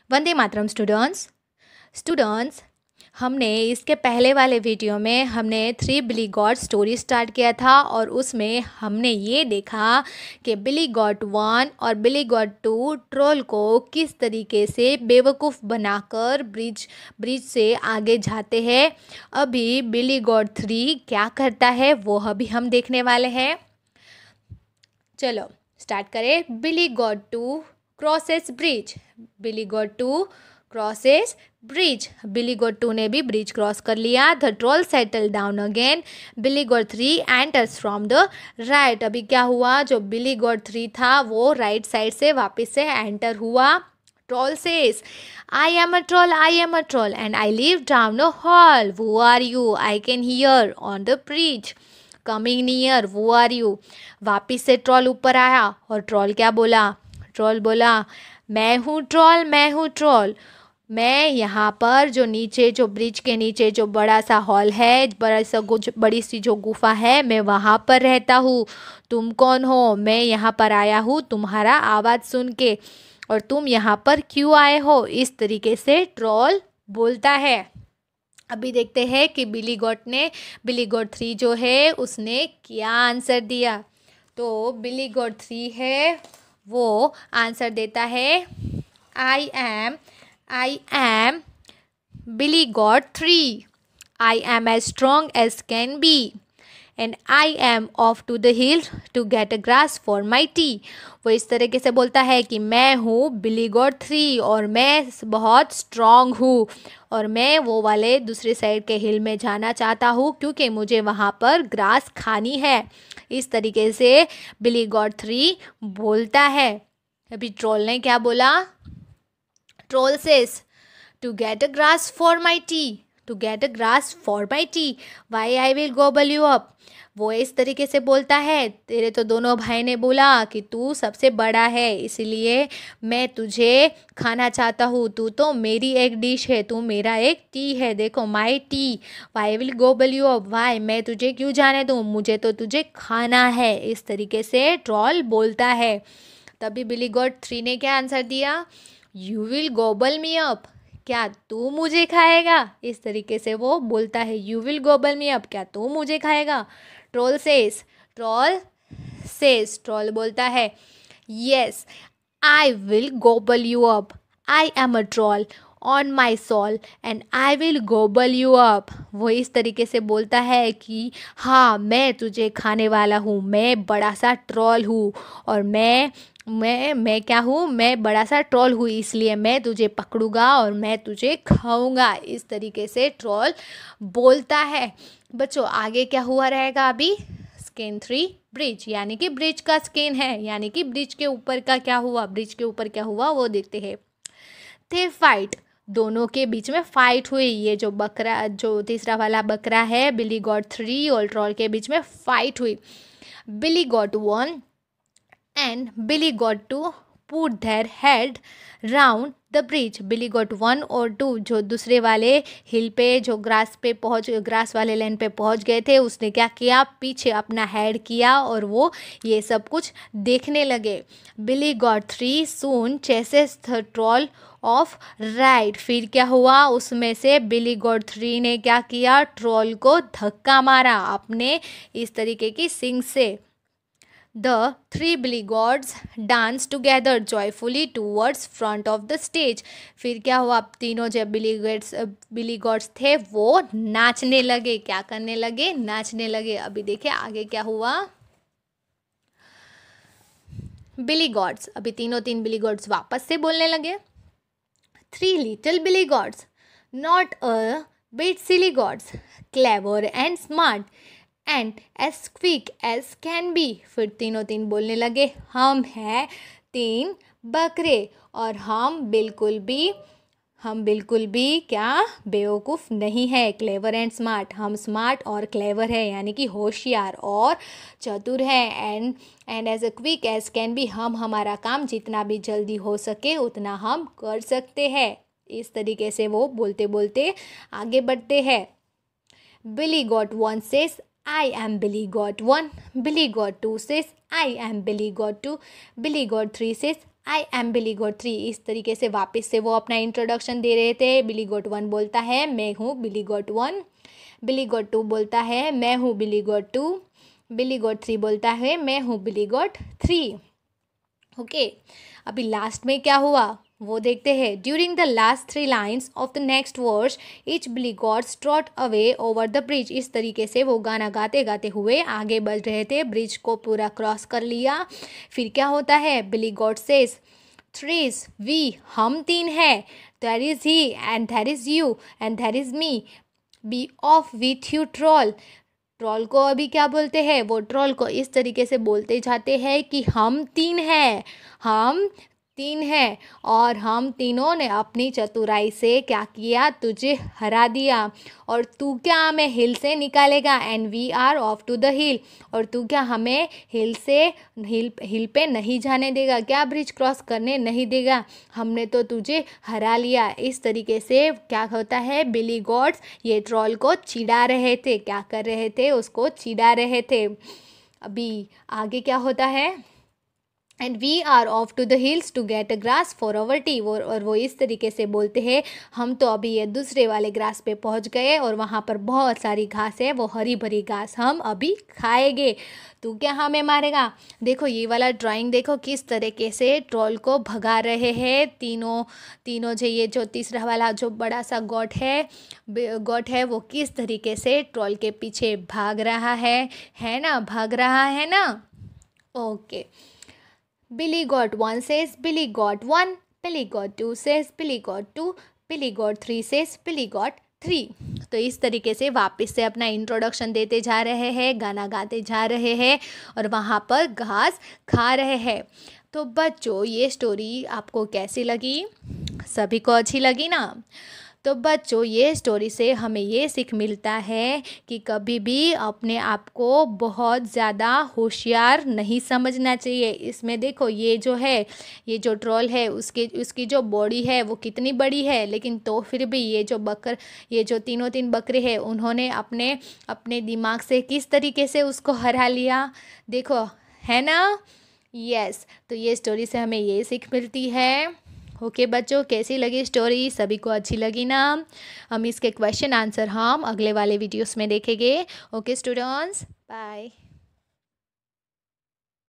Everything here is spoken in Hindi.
वंदे मातरम स्टूडेंट्स हमने इसके पहले वाले वीडियो में हमने थ्री बिली गॉट स्टोरी स्टार्ट किया था और उसमें हमने ये देखा कि बिली गॉट 1 और बिली गॉट 2 ट्रोल को किस तरीके से बेवकूफ़ बनाकर ब्रिज से आगे जाते हैं। अभी बिली गॉट 3 क्या करता है वो अभी हम देखने वाले हैं। चलो स्टार्ट करें। Billy goat 2 crosses bridge. Billy goat 2 crosses bridge. Billy goat 2 ने भी ब्रिज क्रॉस कर लिया। The troll settle down again. Billy goat 3 enters from the right. अभी क्या हुआ, जो बिली गॉट 3 था वो राइट साइड से वापस से एंटर हुआ। Troll says, I am a troll, and I live down the hall. Who are you? I can hear on the bridge. Coming near, who are you? वापिस से ट्रॉल ऊपर आया और ट्रॉल क्या बोला? ट्रॉल बोला, मैं हूँ ट्रॉल। मैं यहाँ पर जो ब्रिज के नीचे जो बड़ा सा हॉल है, बड़ी सी जो गुफा है, मैं वहाँ पर रहता हूँ। तुम कौन हो? मैं यहाँ पर आया हूँ तुम्हारा आवाज़ सुन के, और तुम यहाँ पर क्यों आए हो? इस तरीके से ट्रॉल बोलता है। अभी देखते हैं कि बिली गॉट 3 जो है उसने क्या आंसर दिया। तो बिली गॉट 3 है वो आंसर देता है, I am Billy goat 3. I am as strong as can be. And I am off to the hill to get a grass for my tea. वो इस तरीके से बोलता है कि मैं हूँ बिली गॉट 3 और मैं बहुत स्ट्रॉन्ग हूँ और मैं वो वाले दूसरी साइड के हिल में जाना चाहता हूँ क्योंकि मुझे वहाँ पर ग्रास खानी है। इस तरीके से बिली गॉट 3 बोलता है। अभी ट्रोल ने क्या बोला? Troll says, to get a grass for my tea. Why I will gobble you up. वो इस तरीके से बोलता है, तेरे तो दोनों भाई ने बोला कि तू सबसे बड़ा है इसलिए मैं तुझे खाना चाहता हूँ। तू तो मेरी एक डिश है, तू मेरा एक टी है। देखो mighty. Why will gobble you up. Why, मैं तुझे क्यों जाने दूँ, मुझे तो तुझे खाना है। इस तरीके से ट्रॉल बोलता है। तभी बिली गॉट 3 ने क्या आंसर दिया? You will gobble me up. क्या तू मुझे खाएगा? इस तरीके से वो बोलता है, you will gobble me up, क्या तू मुझे खाएगा? ट्रोल ट्रोल बोलता है, yes I will gobble you up. I am a troll on my soul and I will gobble you up. वो इस तरीके से बोलता है कि हाँ, मैं तुझे खाने वाला हूँ, मैं बड़ा सा ट्रोल हूँ और मैं क्या हूँ? मैं बड़ा सा ट्रोल हूँ, इसलिए मैं तुझे पकड़ूंगा और मैं तुझे खाऊंगा। इस तरीके से ट्रोल बोलता है। बच्चों आगे क्या हुआ रहेगा अभी? स्केन 3 ब्रिज, यानी कि ब्रिज का स्केन है, यानी कि ब्रिज के ऊपर का क्या हुआ, ब्रिज के ऊपर क्या हुआ वो देखते हैं। थे फाइट, दोनों के बीच में फाइट हुई। ये जो तीसरा वाला बकरा है बिली गॉट 3 और ट्रोल के बीच में फाइट हुई। Billy goat 1 and Billy got to put their head round the bridge. Billy goat 1 और 2 जो दूसरे वाले हिल पे जो ग्रास वाले लैंड पे पहुंच गए थे, उसने क्या किया? पीछे अपना हेड किया और वो ये सब कुछ देखने लगे. Billy goat 3 soon chases the troll off right. फिर क्या हुआ? उसमें से बिली गॉट 3 ने क्या किया? ट्रोल को धक्का मारा अपने इस तरीके की सिंग से. The 3 billy gods danced together joyfully towards front of the stage. फिर क्या हुआ? तीनों जब बिली गॉड्स थे वो नाचने लगे. क्या करने लगे? नाचने लगे. अभी देखिए आगे क्या हुआ. बिली गॉड्स, अभी तीन बिली गॉड्स वापस से बोलने लगे. 3 little billy gods, not a bit silly gods, clever and smart and as quick as can be. फिर तीन बोलने लगे, हम हैं 3 बकरे और हम बिल्कुल भी क्या बेवकूफ़ नहीं है. क्लेवर एंड स्मार्ट, हम स्मार्ट और क्लेवर है, यानी कि होशियार और चतुर है. And as a quick as can be, हम हमारा काम जितना भी जल्दी हो सके उतना हम कर सकते हैं. इस तरीके से वो बोलते बोलते आगे बढ़ते हैं. Billy goat 1 says, I am Billy got 1. Billy got 2 says, I am Billy got 2. Billy got 3 says, I am Billy goat 3। इस तरीके से वापस से वो अपना इंट्रोडक्शन दे रहे थे। बिली गोट 1 बोलता है मैं हूँ बिली गोट 1। बिली गोट 2 बोलता है मैं हूँ बिली गोट 2। बिली गोट 3 बोलता है मैं हूँ बिली गोट 3। ओके, अभी लास्ट में क्या हुआ वो देखते हैं। During the last 3 lines of the next verse each billy goats trot away over the bridge. इस तरीके से वो गाना गाते गाते हुए आगे बढ़ रहे थे। ब्रिज को पूरा क्रॉस कर लिया। फिर क्या होता है, billy goat says threes we, हम 3 हैं। There is he and there is you and there is me. Be off with you troll. Troll को अभी क्या बोलते हैं, वो ट्रॉल को इस तरीके से बोलते जाते हैं कि हम 3 हैं, हम 3 हैं और हम तीनों ने अपनी चतुराई से क्या किया, तुझे हरा दिया। और तू क्या हमें हिल से निकालेगा, and we are off to the hill. और तू क्या हमें हिल पे नहीं जाने देगा, क्या ब्रिज क्रॉस करने नहीं देगा, हमने तो तुझे हरा लिया। इस तरीके से क्या होता है, बिली गॉड्स ये ट्रॉल को चिढ़ा रहे थे। क्या कर रहे थे, उसको चिढ़ा रहे थे। अभी आगे क्या होता है, and we are off to the hills to get a grass for our tea. और वो इस तरीके से बोलते हैं हम तो अभी ये दूसरे वाले ग्रास पे पहुंच गए और वहाँ पर बहुत सारी घास है, वो हरी भरी घास हम अभी खाएंगे। तू क्या हमें मारेगा। देखो ये वाला ड्राइंग देखो किस तरीके से ट्रॉल को भगा रहे हैं तीनों जो ये जो तीसरा वाला जो बड़ा सा गोट है वो किस तरीके से ट्रॉल के पीछे भाग रहा है ना, भाग रहा है ना। Okay, Billy got 1 says Billy got 1. Billy got 2 says Billy got 2. Billy got 3 says Billy got 3. तो इस तरीके से वापस से अपना इंट्रोडक्शन देते जा रहे हैं, गाना गाते जा रहे हैं और वहाँ पर घास खा रहे हैं। तो बच्चों ये स्टोरी आपको कैसी लगी, सभी को अच्छी लगी ना। तो बच्चों ये स्टोरी से हमें ये सीख मिलता है कि कभी भी अपने आप को बहुत ज़्यादा होशियार नहीं समझना चाहिए। इसमें देखो ये जो ट्रॉल है उसकी जो बॉडी है वो कितनी बड़ी है, लेकिन तो फिर भी ये जो तीन बकरे हैं उन्होंने अपने दिमाग से किस तरीके से उसको हरा लिया, देखो है ना। यस, तो ये स्टोरी से हमें ये सीख मिलती है। ओके बच्चों, कैसी लगी स्टोरी, सभी को अच्छी लगी ना। हम इसके क्वेश्चन आंसर हम अगले वाले वीडियोस में देखेंगे। Okay students, bye.